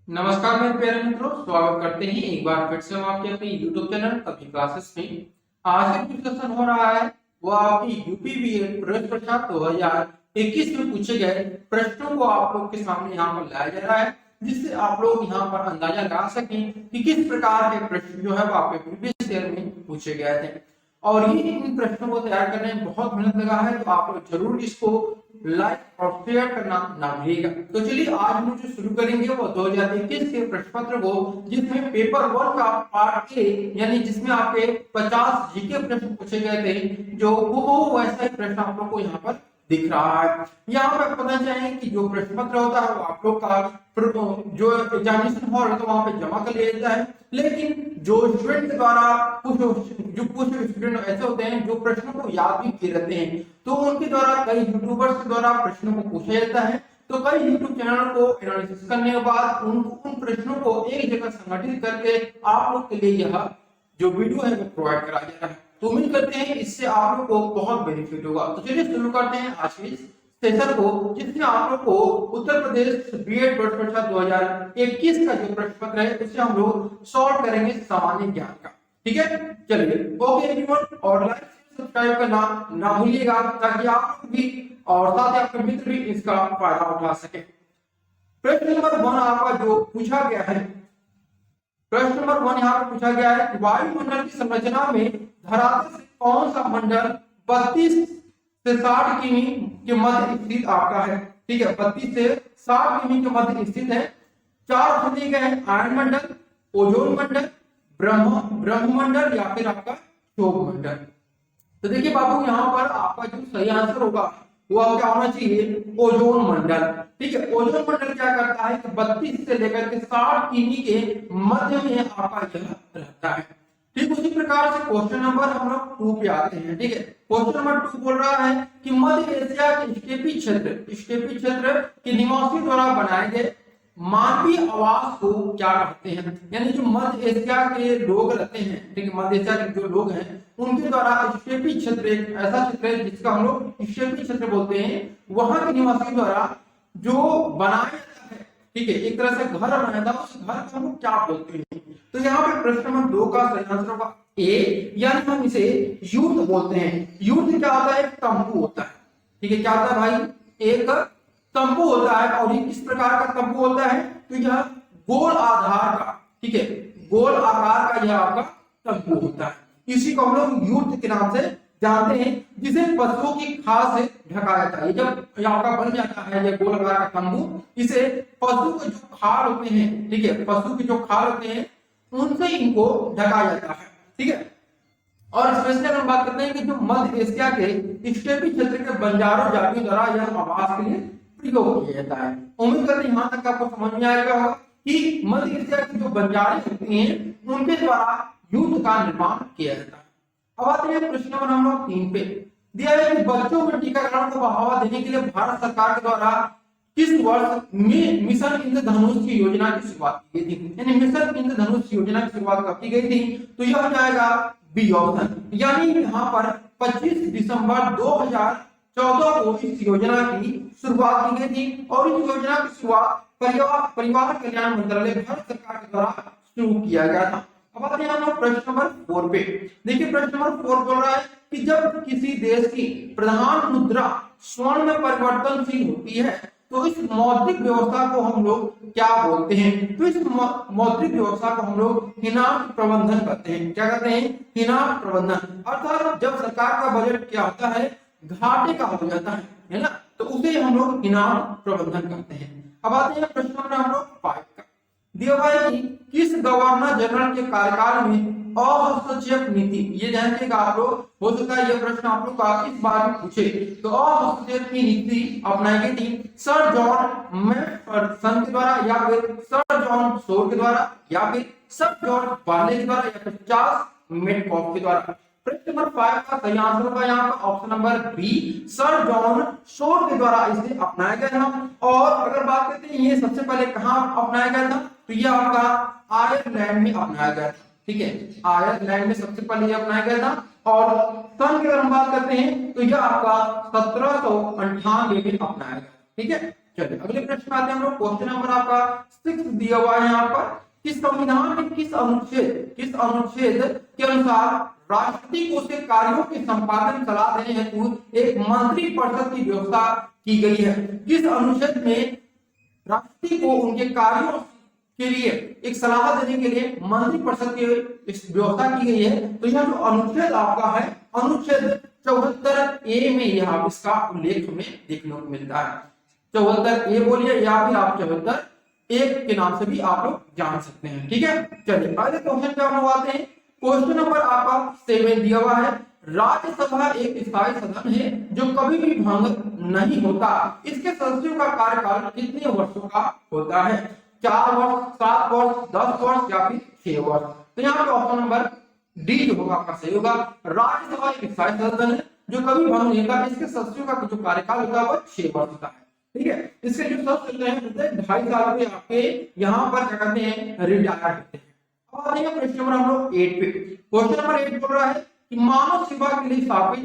नमस्कार मेरे प्यारे मित्रों, स्वागत करते हैं एक बार फिर से हम आपके अपने YouTube चैनल कभी क्लासेस में। आज का डिस्कशन हो रहा है वो आपकी यूपी बीएड प्रवेश परीक्षा 2021 में पूछे गए प्रश्नों को आप लोग के सामने यहाँ पर लाया जा रहा है, जिससे आप लोग यहाँ पर अंदाजा लगा सकें कि किस प्रकार के प्रश्न जो है वो आपके प्रीवियस ईयर में पूछे गए थे। और ये इन प्रश्नों को तैयार करने में बहुत मेहनत लगा है, तो आप लोग जरूर इसको लाइक और शेयर करना ना भूलिएगा। तो चलिए आज हम जो शुरू करेंगे वो 2021 के प्रश्न पत्र को, जिसमें पेपर 1 का पार्ट ए यानी जिसमें आपके 50 जीके प्रश्न पूछे गए थे, जो वो वैसा ही प्रश्न आप लोग को यहाँ पर दिख रहा है। यहाँ पर पता चले कि जो प्रश्न पत्र होता है वो आप लोग का जो एग्जामिनेशन हॉल है तो वहां पे जमा कर लिया जाता है, लेकिन जो स्टूडेंट के द्वारा कुछ स्टूडेंट ऐसे होते हैं जो प्रश्नों को याद भी किए रहते हैं, तो उनके द्वारा कई यूट्यूबर्स के द्वारा प्रश्नों को पूछा जाता है। तो कई यूट्यूब चैनल को एनालिसिस करने के बाद उन प्रश्नों को एक जगह संगठित करके आप लोग के लिए यह जो वीडियो है वो प्रोवाइड करा जा रहा है। तो उम्मीद करते हैं इससे आप लोग को बहुत बेनिफिट होगा। तो चलिए शुरू करते हैं आज के सेशन को, जिसमें आप लोग को उत्तर प्रदेश बीएड बोर्ड परीक्षा 2021 का जो प्रश्न पत्र है उसे हम लोग सॉल्व करेंगे सामान्य ज्ञान का। ठीक है, चलिए ओके एवरीवन, और लाइक सब्सक्राइब करना ना भूलिएगा ताकि आप भी और साथ ही आपके मित्र भी इसका फायदा उठा सके। प्रश्न नंबर 1 आपका जो पूछा गया है, प्रश्न नंबर 1 यहाँ पर पूछा गया है कि वायुमंडल की संरचना में धरातल से कौन सा मंडल 32 से 60 किमी के मध्य स्थित आपका है। ठीक है, 32 से 60 किमी के मध्य स्थित है। चार ऑप्शन दिए गए हैं, आयन मंडल, ओजोन मंडल, ब्रह्ममंडल या फिर आपका क्षोभ मंडल। तो देखिए बाबू, यहाँ पर आपका जो सही आंसर होगा वो क्या होना चाहिए, ओजोन मंडल। ठीक है, ओजोन मंडल क्या करता है कि 32 से लेकर के 60 किमी के मध्य में आपका यह रहता है। ठीक उसी प्रकार से क्वेश्चन नंबर हम लोग 2 पे आते हैं। ठीक है, क्वेश्चन नंबर 2 बोल रहा है कि मध्य एशिया के स्टेपी क्षेत्र के निवासियों द्वारा बनाए गए मानवीय आवास को क्या कहते हैं। यानी जो मध्य एशिया के लोग रहते हैं, ठीक है, मध्य एशिया के जो लोग हैं उनके द्वारा स्टेपी क्षेत्र एक ऐसा क्षेत्र है जिसका हम लोग स्टेपी क्षेत्र बोलते हैं, वहां के निवासियों द्वारा जो बनाया जाता है, ठीक है, एक तरह से घर बनाया था, उस घर को हम लोग क्या बोलते हैं। तो यहाँ पे प्रश्न नंबर 2 का सही आंसर होगा ए, यानी हम इसे यूथ बोलते हैं। यूथ क्या होता है, एक तंबू होता है। ठीक है, क्या होता है भाई, एक तंबू होता है। और ये किस प्रकार का तंबू होता है, तो यह गोल आधार का, ठीक है, गोल आकार का यह आपका तंबू होता है। इसी को हम लोग यूथ के नाम से जानते हैं, जिसे पशुओं की खाल से ढका जाता है। जब आपका बन जाता है ये गोल आकार का तंबू, इसे पशु के जो खाल होते हैं, ठीक है, पशु के जो खाल होते हैं उनसे इनको ढका जाता है। ठीक है, और स्पेशली अगर हम बात करते हैं कि जो मध्य एशिया के स्टेपी क्षेत्र के बंजारों जातियों द्वारा यह आवास के लिए प्रयोग किया जाता है। उम्मीद करते हैं यहाँ तक आपको समझ में आएगा होगा कि मध्य एशिया की जो बंजारे होती हैं उनके द्वारा युद्ध का निर्माण किया जाता है। अब आते हैं प्रश्न नंबर हम लोग 3 पे। दिया है कि बच्चों में टीकाकरण को बढ़ावा देने के लिए भारत सरकार के द्वारा किस वर्ष में मिशन इंद्रधनुष की योजना की शुरुआत की गई थी। यानी मिशन इंद्रधनुष योजना की शुरुआत कब की गई थी, तो यह हो जाएगा बी ऑप्शन। यानी यहाँ पर 25 दिसंबर 2014 को इस योजना की शुरुआत की गई थी, और इस योजना की शुरुआत परिवार कल्याण मंत्रालय भारत सरकार के द्वारा शुरू किया गया था। अब आते हैं हम लोग प्रश्न नंबर 4 पे। देखिए प्रश्न नंबर 4 बोल रहा है कि जब किसी देश की प्रधान मुद्रा स्वर्ण में परिवर्तनशील होती है तो इस मौद्रिक व्यवस्था को हम लोग क्या बोलते हैं। तो इस मौद्रिक व्यवस्था को हम लोग हिनाम प्रबंधन करते हैं। क्या करते हैं, हिनाम प्रबंधन। अर्थात जब सरकार का बजट क्या होता है, घाटे का हो जाता है ना, तो उसे हम लोग इनाम प्रबंधन करते हैं। अब आते हैं प्रश्न नंबर हम लोग 5 का। दिया हुआ है कि किस गवर्नर जनरल के कार्यकाल में अहस्तक्षेप नीति, ये जानते आप लोग, हो सकता है यह प्रश्न आप लोग का इस बार भी पूछे, तो अहस्तक्षेप की नीति अपनाई गई थी सर जॉन मैफर्सन के द्वारा, या फिर सर जॉन शोर के द्वारा, या फिर सर जॉन बार्ले के द्वारा, या फिर चार्ल्स मेडकॉफ के द्वारा। प्रश्न नंबर 5 का सही आंसर होगा यहाँ पर option number B, sir John Shore के द्वारा इसे अपनाया गया था। और अगर बात करते हैं ये सबसे पहले कहाँ अपनाया गया था, तो ये आपका आयरलैंड में अपनाया गया था। ठीक है, आयरलैंड में सबसे पहले ये अपनाया गया था। और सन की अगर हम बात करते हैं तो यह आपका 1798 में अपनाया गया। ठीक है, चलिए अगले प्रश्न आते हैं हम लोग। क्वेश्चन नंबर आपका 6 दिया हुआ है यहाँ पर कि संविधान में किस अनुच्छेद के अनुसार राष्ट्रपति को उसके कार्यों के संपादन सलाह देने हेतु एक मंत्री परिषद की व्यवस्था की गई है। किस अनुच्छेद में राष्ट्रपति को उनके कार्यों के लिए एक सलाह देने के लिए मंत्री परिषद की व्यवस्था की गई है? तो यह जो अनुच्छेद आपका है अनुच्छेद 74A में यह इसका उल्लेख हमें देखने को मिलता है। 74A बोलिए या फिर आप 74A के नाम से भी आप लोग जान सकते हैं। ठीक है, चलिए अगले क्वेश्चन पे हम लोग आते हैं। क्वेश्चन नंबर आपका 7 दिया हुआ है। राज्यसभा एक स्थायी सदन है जो कभी भी भंग नहीं होता। इसके सदस्यों का कार्यकाल कितने वर्षों का होता है? 4 वर्ष, 7 वर्ष, 10 वर्ष या फिर 6 वर्ष? तो यहाँ पे ऑप्शन नंबर डी जो होगा आपका सही होगा। राज्यसभा एक स्थायी सदन है जो कभी भंग नहीं होता। इसके सदस्यों का जो कार्यकाल होता है वह 6 वर्ष होता है। ठीक है, इसके जो सदस्य होते हैं 2.5 साल के आपके यहाँ पर क्या कहते हैं रिटायर होते हैं। अब आते हैं प्रश्न नंबर हम लोग 8 पे। क्वेश्चन नंबर 8 बोल रहा है कि मानव सेवा के लिए स्थापित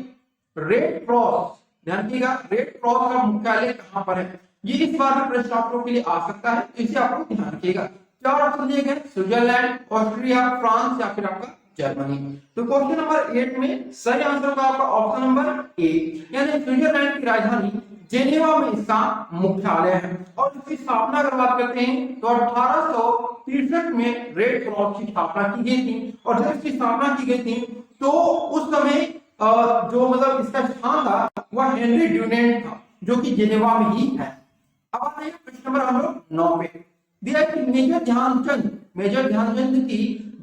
रेड क्रॉस, ध्यान रखिएगा, रेड क्रॉस का मुख्यालय कहां पर है? ये इस बार में प्रश्न आप लोग के लिए आ सकता है, तो इसे आप लोग ध्यान रखिएगा। 4 ऑप्शन दिए गए, स्विट्जरलैंड, ऑस्ट्रिया, फ्रांस या फिर आपका जर्मनी। तो क्वेश्चन नंबर 8 में सही आंसर होगा आपका ऑप्शन नंबर ए, यानी स्विट्जरलैंड की राजधानी जेनेवा में इसका मुख्यालय है। और इसकी स्थापना अगर बात करते हैं तो 1863 में रेड क्रॉस की स्थापना की गई थी। और जब इसकी स्थापना की गई थी तो उस समय जो मतलब इसका स्थान था वह हेनरी ड्यूनेंट था जो कि जेनेवा में ही है। अब आते हैं प्रश्न नंबर हम लोग 9 पे। दिया है कि मेजर ध्यानचंद की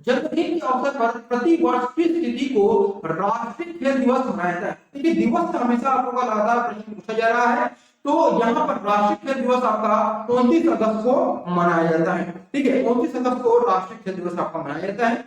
जन्मदिन के अवसर पर प्रति वर्ष किस तिथि को राष्ट्रीय खेल दिवस मनाया जाता है? देखिए दिवस का हमेशा आप लोगों का लगातार प्रश्न पूछा जा रहा है, तो यहाँ पर राष्ट्रीय खेल दिवस आपका 29 अगस्त को मनाया जाता है। ठीक है, 29 अगस्त को राष्ट्रीय खेल दिवस आपका मनाया जाता है।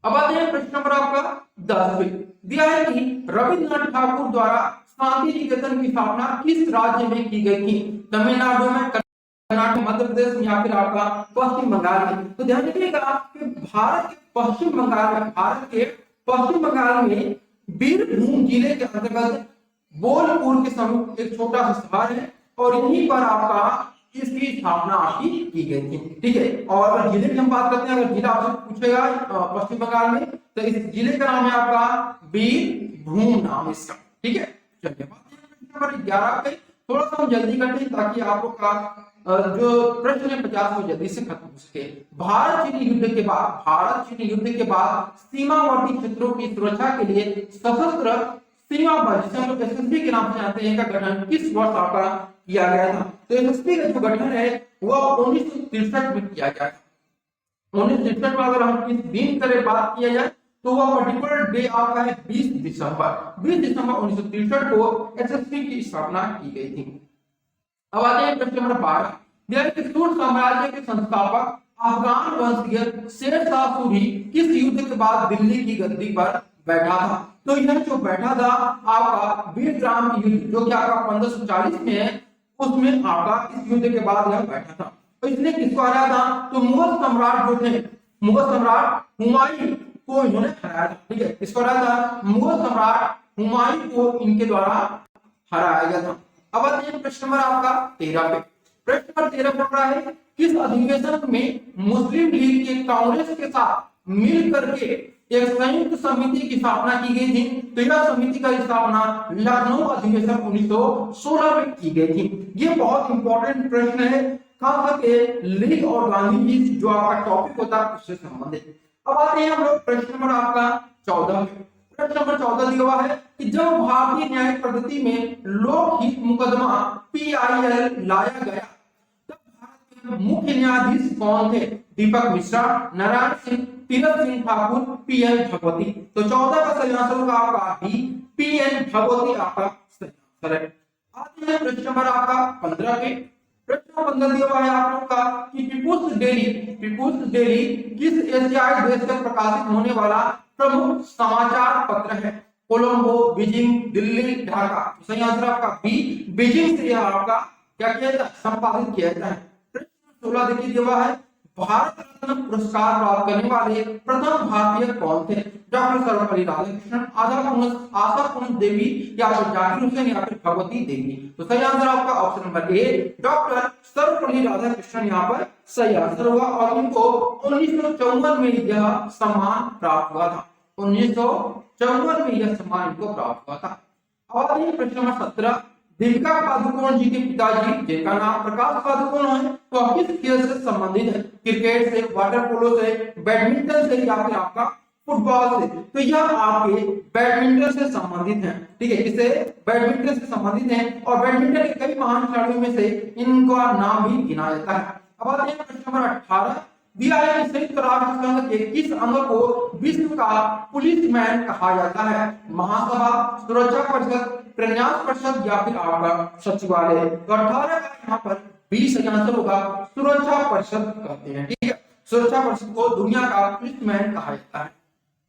अब आते हैं प्रश्न नंबर आपका 10 पे। दिया है कि रविन्द्रनाथ ठाकुर द्वारा शांति निकेतन की स्थापना किस राज्य में की गई थी? तमिलनाडु में, कर्नाटक, मध्य प्रदेश या फिर आपका पश्चिम बंगाल में? तो ध्यान रखिएगा कि भारत के पश्चिम बंगाल में बीरभूम जिले के अंतर्गत बोलपुर के समीप एक छोटा सा शहर है और यहीं पर आपका इसकी स्थापना आपकी की गई थी। ठीक है, और जिले की हम बात करते हैं, अगर जिला आपसे पूछेगा पश्चिम बंगाल में तो इस जिले का नाम है आपका बीरभूम नाम इसका। ठीक है, चलिए नंबर 11 पे थोड़ा सा हम जल्दी करते हैं ताकि आप लोग का जो प्रश्न है 50 को जल्दी से खत्म हो सके। भारत चीन युद्ध के बाद सीमावर्ती क्षेत्रों की सुरक्षा के लिए सशस्त्र सीमा बल, जिसे हम लोग एसएसबी के नाम से जानते हैं, का गठन किस वर्ष आपका किया गया था? तो एसएसबी का जो गठन है वह 1963 में किया गया था। 1963 में अगर हम किस दिन करें बात किया जाए तो वह पर्टिकुलर डे आपका है 20 दिसंबर 1963 को एसएसबी की स्थापना की गई थी। अब आते हैं प्रश्न नंबर 12। सूर साम्राज्य के संस्थापक अफगान वंशीय शेर शाह सूरी किस युद्ध के बाद दिल्ली की गद्दी पर बैठा था? तो यह जो बैठा था आपका वीरग्राम युद्ध जो कि आपका 1540 में है, उसमें आपका इस युद्ध के बाद यह बैठा था। तो इसने किसको हराया था? तो मुगल सम्राट जो थे, मुगल सम्राट हुमायूं को इन्होंने हराया था। ठीक है, किसको हराया था? मुगल सम्राट हुमायूं को इनके द्वारा हराया गया था। अब आते हैं प्रश्न नंबर आपका 13 पे। प्रश्न नंबर 13 बोल रहा है किस अधिवेशन में मुस्लिम लीग के कांग्रेस के साथ मिल करके एक संयुक्त समिति की स्थापना की गई थी? तो यह समिति का स्थापना लखनऊ अधिवेशन 1916 में की गई थी। ये बहुत इंपॉर्टेंट प्रश्न है, खास करके लीग और गांधी जी जो आपका टॉपिक होता है उससे संबंधित। अब आते हैं हम लोग प्रश्न नंबर आपका 14। प्रश्न नंबर 14 दिया हुआ है कि जब भारतीय न्यायिक पद्धति में लोकहित मुकदमा PIL लाया गया तब भारत के मुख्य न्यायाधीश कौन थे? दीपक मिश्रा, नारायण सिंह, तीरथ सिंह ठाकुर, PN भगवती। तो 14 का सही आंसर होगा आपका डी, PN भगवती आपका सही आंसर है। आते हैं प्रश्न नंबर आपका 15 पे। प्रश्न 15 दिया हुआ है आप लोग का कि पीपुल्स डेली किस एशियाई देश से प्रकाशित होने वाला प्रमुख समाचार पत्र है? कोलंबो, बीजिंग, दिल्ली, ढाका। सही आंसर आपका बी, बीजिंग से यह आपका क्या किया जाता है? संपादित किया जाता है। प्रश्न 16 देखिए दिया हुआ है भारत रत्न पुरस्कार प्राप्त करने वाले प्रथम भारतीय कौन थे? डॉक्टर सर्वपल्ली राधाकृष्णन, आशा पूर्ण देवी या फिर जाकिर हुसैन या फिर भगवती देवी। तो सही आंसर आपका ऑप्शन नंबर ए डॉक्टर सर्वपल्ली राधाकृष्णन यहाँ पर सही आंसर होगा। और इनको 1954 में यह सम्मान प्राप्त हुआ था। 1954 में यह सम्मान इनको प्राप्त हुआ था। अब आइए प्रश्न नंबर 17। दीपिका पादुकोण जी के पिताजी जिनका नाम प्रकाश पादुकोण है, तो किस खेल से संबंधित है? क्रिकेट से, वाटर पोलो से, बैडमिंटन से या फिर आपका फुटबॉल से? तो यह आपके बैडमिंटन से संबंधित है। ठीक है, किसे? बैडमिंटन से संबंधित है। और बैडमिंटन के कई महान खिलाड़ियों में से इनका नाम भी गिना जाता है। अब आते हैं प्रश्न नंबर 18। दिया है कि संयुक्त राष्ट्र संघ के किस अंग को विश्व का पुलिसमैन कहा जाता है? महासभा, सुरक्षा परिषद, प्रन्यास परिषद या फिर आपका सचिवालय? तो 18 का यहाँ पर 20 आंसर होगा, सुरक्षा परिषद कहते हैं। ठीक है, सुरक्षा परिषद को दुनिया का पुलिसमैन कहा जाता है।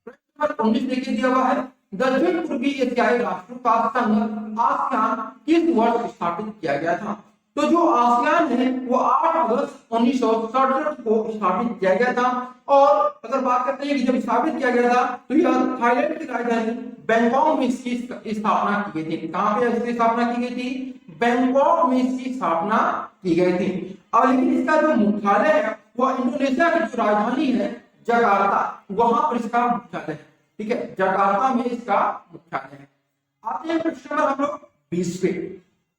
प्रश्न नंबर 19 देखिए दिया हुआ है। दक्षिण पूर्वी एशियाई राष्ट्रों का संघ आसियान किस वर्ष स्थापित किया गया था? तो जो आसियान है वो 8 अगस्त 1967 को स्थापित किया गया था। और अगर बात करते हैं कि जब स्थापित किया गया था तो यह थाईलैंड की राजधानी बैंकॉक में इसकी स्थापना की गई थी। कहां पे इसकी स्थापना की गई थी? बैंकॉक में इसकी स्थापना की गई थी। और लेकिन इसका जो मुख्यालय है वह इंडोनेशिया की जो राजधानी है जकार्ता, वहां पर इसका मुख्यालय है। ठीक है, जकार्ता में इसका मुख्यालय है। आते हैं प्रश्न नंबर हम लोग 20 पे।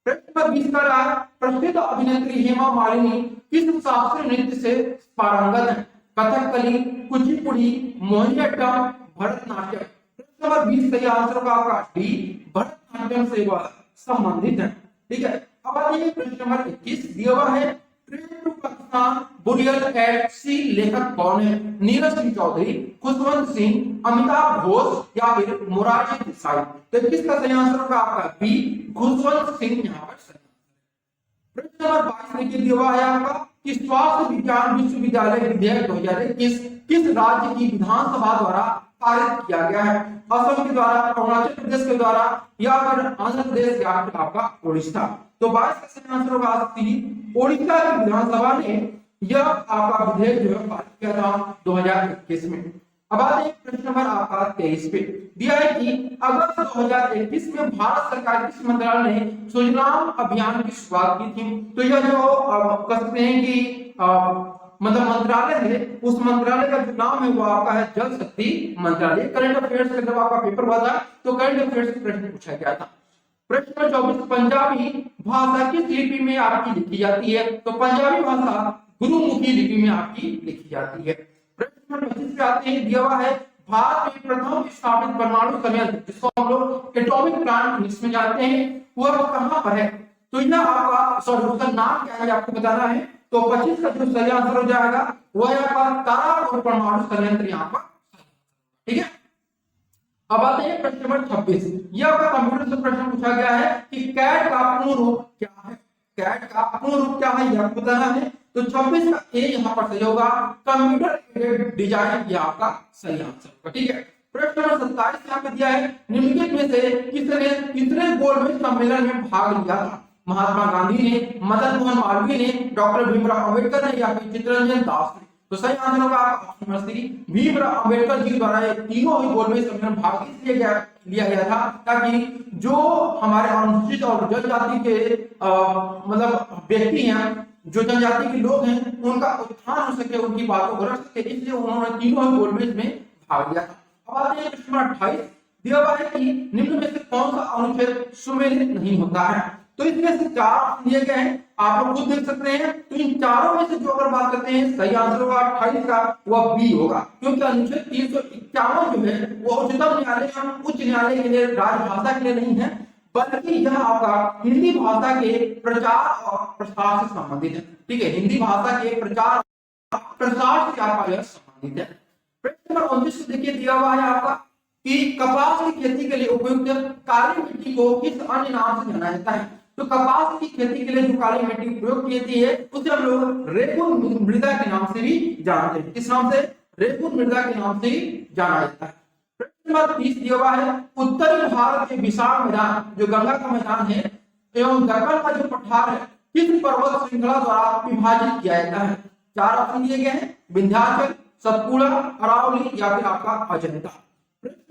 प्रश्न नंबर 20 का रहा है, प्रसिद्ध अभिनेत्री हेमा मालिनी किस शास्त्रीय नृत्य से पारंगत है? कथकली, कुचिपुड़ी, मोहिनीअट्टम, भरतनाट्यम? प्रश्न नंबर 20 सही आंसर होगा आपका डी, भरतनाट्यम से वह संबंधित है। ठीक है, अब आइए प्रश्न नंबर 21 दिया हुआ है। Train to Pakistan burial at sea लेखक कौन है? नीरज सिंह चौधरी, खुशवंत सिंह, अमिताभ घोष या फिर मोरारजी देसाई? तो किसका सही आंसर होगा आपका बी, खुशवंत सिंह यहाँ पर सही। प्रश्न नंबर 22 देखिए दिया हुआ है आपका कि स्वास्थ्य विज्ञान विश्वविद्यालय विधेयक 2021 किस राज्य की विधानसभा द्वारा पारित किया गया है? असम के द्वारा, अरुणाचल प्रदेश के द्वारा या फिर आंध्र प्रदेश या फिर आपका उड़ीसा? तो 22 का सही आंसर होगा सी, ओडिशा की विधानसभा ने यह आपका विधेयक जो है पारित किया था 2021 में। अब आते हैं प्रश्न नंबर आपका 23 पे। दिया है कि अगस्त 2021 में भारत सरकार किस मंत्रालय ने सुजलाम अभियान की शुरुआत की थी? तो यह जो कहते हैं कि मतलब मंत्रालय है, उस मंत्रालय का जो नाम है वो आपका है जल शक्ति मंत्रालय। करंट अफेयर्स का जब आपका पेपर हुआ था तो करंट अफेयर्स से प्रश्न पूछा गया था। प्रश्न नंबर 24, पंजाबी भाषा किस लिपि में आपकी लिखी जाती है? तो पंजाबी भाषा गुरुमुखी लिपि में आपकी लिखी जाती है। प्रश्न नंबर 25 पे आते हैं, दिया हुआ है भारत में प्रथम स्थापित परमाणु संयंत्र जिसको हम लोग एटॉमिक प्लांट इंग्लिश में जानते हैं वह कहां पर है? तो यह आपका सॉरी उसका नाम क्या है आपको बताना है। तो 25 का जो सही आंसर हो जाएगा वह आपका तारापुर परमाणु संयंत्र यहाँ पर। ठीक है, अब आते हैं प्रश्न नंबर 26। यह आपका कंप्यूटर से प्रश्न पूछा गया है कि कैट का पूर्ण रूप क्या है? कैट का पूर्ण रूप क्या है यह आपको बताना है। तो 26 का ए यहाँ पर सही होगा, कंप्यूटर एडेड डिजाइन, यह आपका सही आंसर होगा। ठीक है, प्रश्न नंबर 27 यहाँ पे दिया है निम्नलिखित में से किसने गोलमेज सम्मेलन में भाग लिया था? महात्मा गांधी ने, मदन मोहन मालवीय ने, डॉक्टर भीमराव अंबेडकर ने या फिर चित्तरंजन दास ने? तो सही आंसर होगा आपका option number C, Bhimrao Ambedkar ji द्वारा ये तीनों ही गोलमेज सम्मेलन भाग इसलिए लिया गया था ताकि जो हमारे अनुसूचित और जनजाति के मतलब व्यक्ति हैं, जो जनजाति के लोग हैं, उनका उत्थान हो सके, उनकी बातों को रख सके, इसलिए उन्होंने तीनों ही गोलमेज में भाग लिया था। अब आते हैं प्रश्न नंबर 28। दिया हुआ है कि निम्न में से कौन सा अनुच्छेद सुमेलित नहीं होता है? तो इसमें से 4 ऑप्शन दिए गए हैं, आप लोग खुद देख सकते हैं। तो इन चारों में से जो अगर बात करते हैं सही आंसर होगा 28 का वह बी होगा, क्योंकि अनुच्छेद 351 जो है वो उच्चतम न्यायालय या उच्च न्यायालय के लिए राजभाषा के लिए नहीं है, बल्कि यह आपका हिंदी भाषा के प्रचार और प्रसार से संबंधित है। ठीक है, हिंदी भाषा के प्रचार प्रसार से आपका यह संबंधित है। प्रश्न नंबर 29 देखिए दिया हुआ है आपका कि कपास की खेती के लिए उपयुक्त काली मिट्टी को किस अन्य नाम से जाना जाता है? तो कपास की खेती के लिए जो काली मिट्टी उपयोग की जाती है उसे हम लोग रेगुन मृदा के नाम से भी जानते हैं। किस नाम से? रेगुन मृदा के नाम से जाना जाता है। प्रश्न नंबर 30 दिया हुआ है उत्तरी भारत के विशाल मैदान जो गंगा का मैदान है एवं दक्कन का जो पठार है किस पर्वत श्रृंखला द्वारा विभाजित किया जाता है? 4 ऑप्शन दिए गए हैं, विंध्याचल, सतपुड़ा, अरावली या फिर आपका अजंता?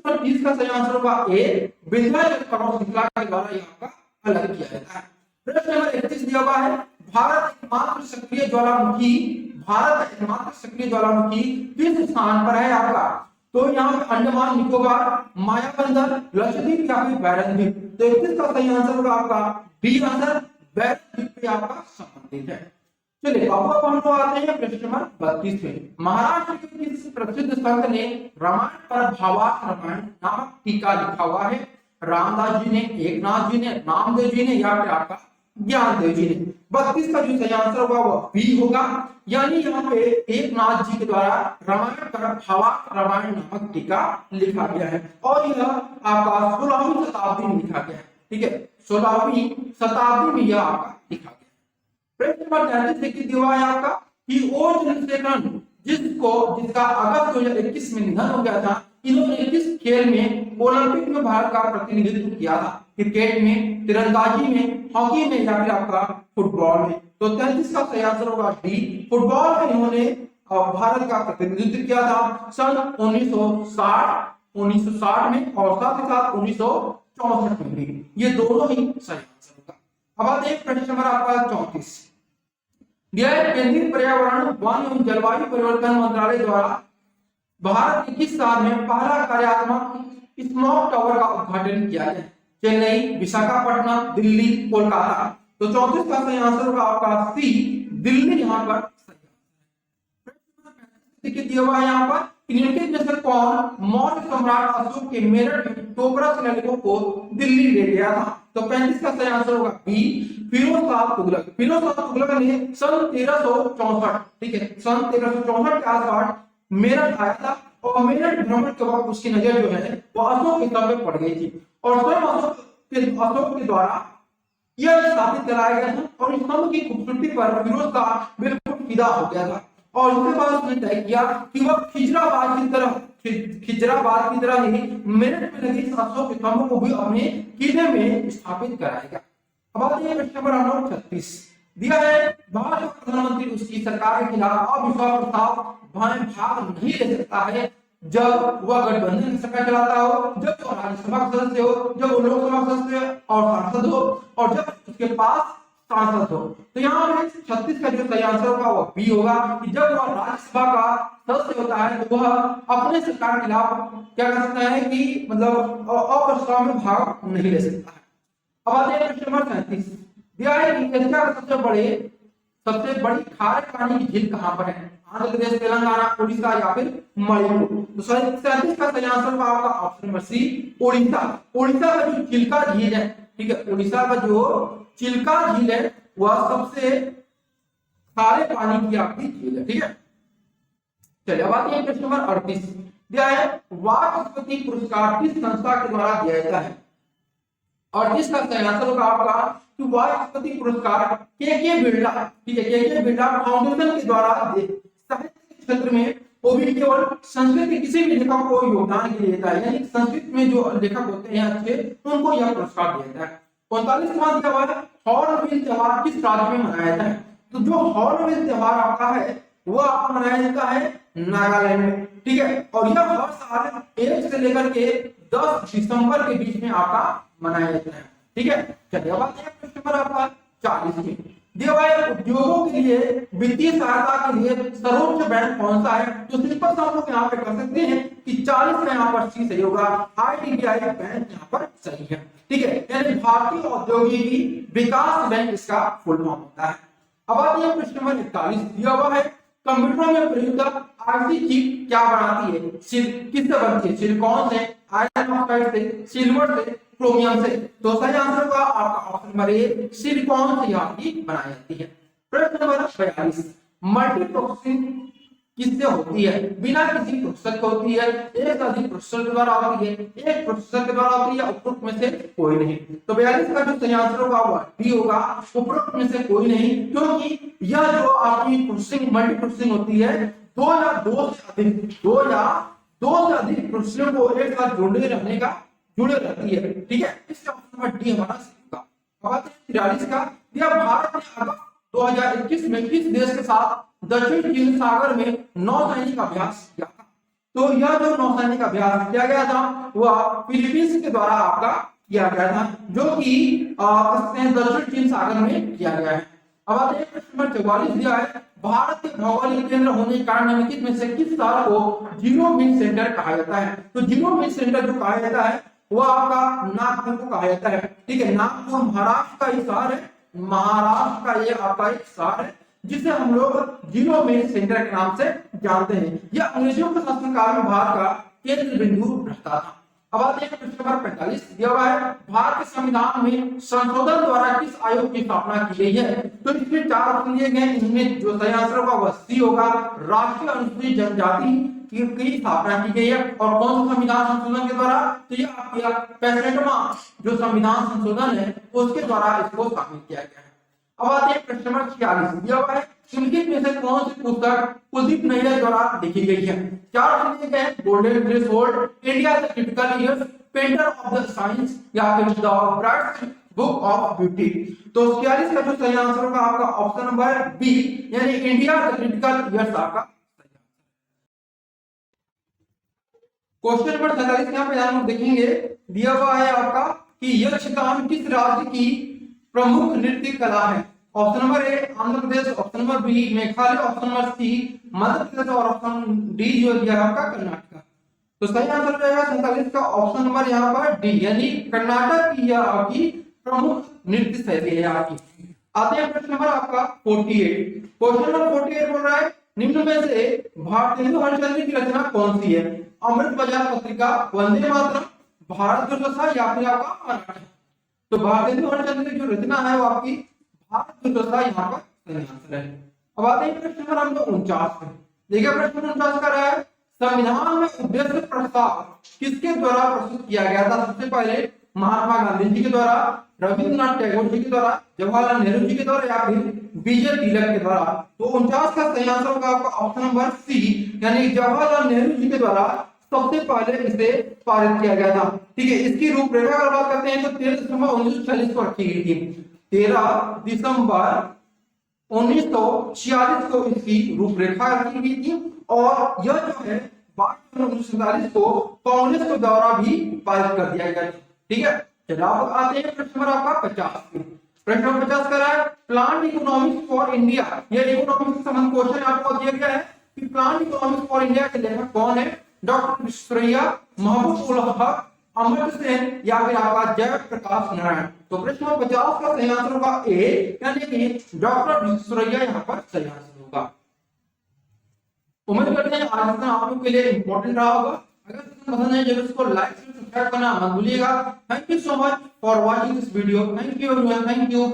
नंबर 30 का सही आंसर होगा ए, विद्यालय पढ़ाओ श्रृंखला के द्वारा ये आपका अलग किया जाता है। प्रश्न नंबर 31 दिया हुआ है, भारत एकमात्र सक्रिय ज्वालामुखी किस स्थान पर है आपका? तो यहाँ पे अंडमान निकोबार, मायाबंदर, लक्षद्वीप या फिर बैरन द्वीप। तो 31 का सही आंसर होगा आपका डी आंसर, बैरन द्वीप पे आपका संबंधित है। चलिए अब हम लोग आते हैं प्रश्न नंबर 32 में। महाराष्ट्र के किस प्रसिद्ध संत ने रामायण पर भावार्थ रामायण नामक टीका लिखा हुआ है? रामदास जी ने, एकनाथ जी ने, नामदेव जी ने या फिर आपका ज्ञानदेव जी ने। 32 का जो सही आंसर होगा वो बी होगा, यानी यहाँ पे एकनाथ जी के द्वारा रामायण पर भावार्थ रामायण नामक टीका लिखा गया है और यह आपका 16वीं शताब्दी में लिखा गया है। ठीक है, 16वीं शताब्दी में यह आपका लिखा गया। प्रश्न नंबर 33 दिया है आपका कि ओ चंद्रशेखरन जिसका अगस्त 2021 में निधन हो गया था, इन्होंने किस खेल में ओलंपिक में भारत का प्रतिनिधित्व किया था? क्रिकेट में, तीरंदाजी में, हॉकी में या फिर आपका फुटबॉल में? तो 33 का सही आंसर होगा डी, फुटबॉल में इन्होंने भारत का प्रतिनिधित्व किया था सन 1960 में और साथ ही साथ 1964 में भी। ये दोनों ही सही आंसर होगा। अब आते हैं प्रश्न नंबर आपका 34। केंद्रीय पर्यावरण, वन एवं जलवायु परिवर्तन मंत्रालय द्वारा भारत के किस शहर में पहला कार्यात्मक स्मॉग टावर का उद्घाटन किया गया? चेन्नई, विशाखापट्टनम, दिल्ली, कोलकाता। तो 34 का सही आंसर होगा आपका सी, दिल्ली यहाँ पर सही आंसर है। दिया हुआ है यहाँ पर निम्नलिखित में से कौन मौर्य सम्राट अशोक के मेरठ में टोकरा शिलालेखों को दिल्ली ले गया था? तो 35 का सही आंसर होगा बी, फिरोज शाह तुगलक। फिरोज शाह तुगलक ने सन 1364, ठीक है, सन 1364 के आसपास मेरठ आया था और मेरठ भ्रमण के वक्त उसकी नजर जो है वो अशोक के स्तंभ पे पड़ गई थी और स्वयं अशोक के द्वारा यह स्थापित कराया गया था और इस स्तंभ की खूबसूरती पर फिरोज शाह बिल्कुल फिदा हो गया था और इसके बाद उसने तय किया कि वह खिजराबाद की तरह ही मेरठ में लगी अशोक स्तंभ को भी अपने किले में स्थापित कराएगा। अब आते हैं प्रश्न नंबर 36 दिया है, भाजपा प्रधानमंत्री उसकी सरकार के खिलाफ अविश्वास प्रस्ताव भाग नहीं ले सकता है जब वह गठबंधन की सरकार चलाता हो, जब वो राज्यसभा का सदस्य हो, जब वो लोकसभा का सदस्य और सांसद हो और जब उसके पास सांसद हो। तो यहाँ पे 36 का जो सही आंसर होगा वो बी होगा कि जब वह राज्यसभा का सदस्य होता है तो वह अपने सरकार के खिलाफ क्या कर सकता है कि मतलब अप्रस्ताव में भाग नहीं ले सकता है। अब आते हैं प्रश्न नंबर 37 दिया है कि एशिया का सबसे बड़ी खारे पानी की झील कहां पर है? आंध्र प्रदेश, तेलंगाना, उड़ीसा या फिर मणिपुर। तो 37 का सही आंसर होगा आपका option number C, Orissa. Orissa का जो चिल्का झील है, ठीक है, उड़ीसा का जो चिल्का झील है वह सबसे खारे पानी की आपकी झील है। ठीक है, चलिए अब आते हैं प्रश्न नंबर 38 दिया है, वाचस्पति पुरस्कार किस संस्था के द्वारा दिया जाता है? और इसका सही आंसर होगा आपका कि वाचस्पति पुरस्कार के बिरला, ठीक है, के बिरला फाउंडेशन के द्वारा साहित्य के क्षेत्र में वो भी केवल संस्कृत के किसी भी लेखक को योगदान के लिए देता है, यानी संस्कृत में जो लेखक होते हैं अच्छे उनको यह पुरस्कार दिया जाता है। 45वां दिया हुआ है, हॉर्नबिल त्योहार किस राज्य में मनाया जाता है? तो जो हॉर्नबिल त्योहार आपका है वो आपका मनाया जाता है नागालैंड में, ठीक है, और यह हर साल 1 से लेकर के 10 दिसंबर के बीच में आपका मनाया जाता है। ठीक है, चलिए अब आते हैं प्रश्न नंबर आपका 40 में दिया हुआ है, उद्योगों के लिए वित्तीय सहायता के लिए सर्वोच्च बैंक कौन सा है? तो सिंपल सा हम लोग यहाँ पे कर सकते हैं कि 40 में यहाँ पर सी सही होगा, IDBI बैंक यहाँ पर सही है। ठीक है, यानी भारतीय औद्योगिक विकास बैंक इसका फुल फॉर्म होता है। अब आते हैं प्रश्न नंबर 41 दिया हुआ है, कंप्यूटर में प्रयुक्त आईसी चिप क्या बनाती है? किससे बनती है? सिलिकॉन से, आयरन ऑक्साइड से, सिल्वर से, क्रोमियम से। तो सही आंसर होगा आपका ऑप्शन नंबर ए, सिलिकॉन से आपकी बनाई जाती है। प्रश्न नंबर 42 मल्टीप्रोसेसिंग किससे होती है? बिना किसी प्रोसेसर के होती है, एक से अधिक प्रोसेसर के द्वारा होती है, एक प्रोसेसर के द्वारा होती है, उपरोक्त में से कोई नहीं। तो 42 का जो सही आंसर होगा वो डी होगा, उपरोक्त में से कोई नहीं, क्योंकि यह जो आपकी प्रोसेसिंग मल्टी प्रोसेसिंग होती है दो या दो से अधिक प्रोसेसर को एक साथ जुड़े रहती है। ठीक है, इसका ऑप्शन नंबर डी हमारा सही होगा। अब आते हैं 43 का दिया, भारत ने अगस्त 2021 में किस देश के साथ दक्षिण चीन सागर में नौसैनिक अभ्यास किया था? तो यह जो नौसैनिक अभ्यास किया गया था वह फिलीपींस के द्वारा आपका किया गया था, जो कि दक्षिण चीन सागर में किया गया है। अब आते हैं प्रश्न नंबर 44 दिया है, भारत के भौगोलिक केंद्र होने के कारण निम्नलिखित में से किस शहर को जीरो मिन सेंटर कहा जाता है? तो जीरो मिन सेंटर जो कहा जाता है वो आपका नागपुर को कहा जाता है। ठीक है, नागपुर महाराष्ट्र का एक शहर है, महाराष्ट्र का ये आपका एक शहर है जिसे हम लोग जीरो मिन सेंटर के नाम से जानते हैं। यह अंग्रेजों के शासनकाल में भारत का केंद्र बिंदु रहता था। अब आते हैं प्रश्न नंबर 45 दिया हुआ है, भारत के संविधान में संशोधन द्वारा किस आयोग की स्थापना की गई है? तो इसमें 4 ऑप्शन दिए गए, इनमें जो सही आंसर होगा वह सी होगा, राष्ट्रीय अनुसूचित जनजाति की स्थापना की गई है। और कौन सा संविधान संशोधन के द्वारा? तो ये आपका 65वां जो संविधान संशोधन है उसके द्वारा इसको शामिल किया गया है। अब आते हैं प्रश्न नंबर 46 दिया हुआ है, निम्नलिखित में से कौन सी पुस्तक कुलदीप नैय्यर द्वारा लिखी गई है? 4 ऑप्शन दिए गए, golden threshold, India the critical years, painter of the science या फिर the bright book of beauty. तो 46 का जो सही आंसर होगा आपका ऑप्शन नंबर बी यानी इंडिया द क्रिटिकल ईयर्स आपका। क्वेश्चन नंबर 47 यहाँ पे हम देखेंगे, दिया हुआ है आपका कि यक्षगान किस राज्य की प्रमुख नृत्य कला है? Option number A Andhra Pradesh, option number B Meghalaya, option number C Madhya Pradesh और ऑप्शन डी जो दिया है आपका कर्नाटक। तो सही आंसर हो जाएगा 47 का ऑप्शन नंबर यहाँ पर डी यानी कर्नाटक की यह आपकी प्रमुख नृत्य शैली है आपकी। आते हैं प्रश्न नंबर आपका 48। क्वेश्चन नंबर 48 बोल रहा है, निम्न में से भारतेंदु हरिश्चंद्र की रचना कौन सी है? अमृत बाजार पत्रिका, वंदे मातरम, भारत दुर्दशा या फिर आपका मराठा। तो भारतेंदु हरिश्चंद्र की जो रचना है वो आपकी भारत दुर्दशा यहाँ पर सही आंसर है। अब आते हैं प्रश्न नंबर हम 49 पे। देखिए प्रश्न 49 का रहा है, संविधान में उद्देश्य प्रस्ताव किसके द्वारा प्रस्तुत किया गया था? सबसे पहले महात्मा गांधी जी के द्वारा, रविंद्रनाथ टैगोर जी के द्वारा, जवाहरलाल नेहरू जी के द्वारा या फिर विजय तिलक के द्वारा। तो 49 का सही आंसर होगा आपका ऑप्शन नंबर सी यानी जवाहरलाल नेहरू जी के द्वारा सबसे पहले इसे पारित किया गया था। ठीक है, इसकी रूपरेखा अगर बात करते हैं तो 13 दिसंबर 1946 को रखी गई थी। 13 दिसंबर 1946 को इसकी रूपरेखा रखी गई थी और यह जो है 1947 को कांग्रेस के द्वारा भी पारित कर दिया गया। ठीक है, चलो अब आते हैं प्रश्न नंबर आपका 50। प्रश्न नंबर 50 का है, प्लांट इकोनॉमिक्स फॉर इंडिया। यह इकोनॉमिक्स से संबंधित क्वेश्चन आपको दिया गया है कि प्लांट इकोनॉमिक्स फॉर इंडिया के लेखक कौन है? डॉक्टर विश्वेश्वरैया, महबूब उल हक, अमर्त्य सेन या फिर आपका जयप्रकाश नारायण। तो प्रश्न नंबर 50 का सही आंसर होगा ए यानी कि डॉक्टर विश्वेश्वरैया यहाँ पर सही आंसर होगा। उम्मीद करते हैं आज का आप लोग के लिए इंपॉर्टेंट रहा होगा। अगर पसंद है जरूर इसको लाइक सब्सक्राइब करना मत भूलिएगा। Thank you so much for watching this video. Thank you everyone, thank you.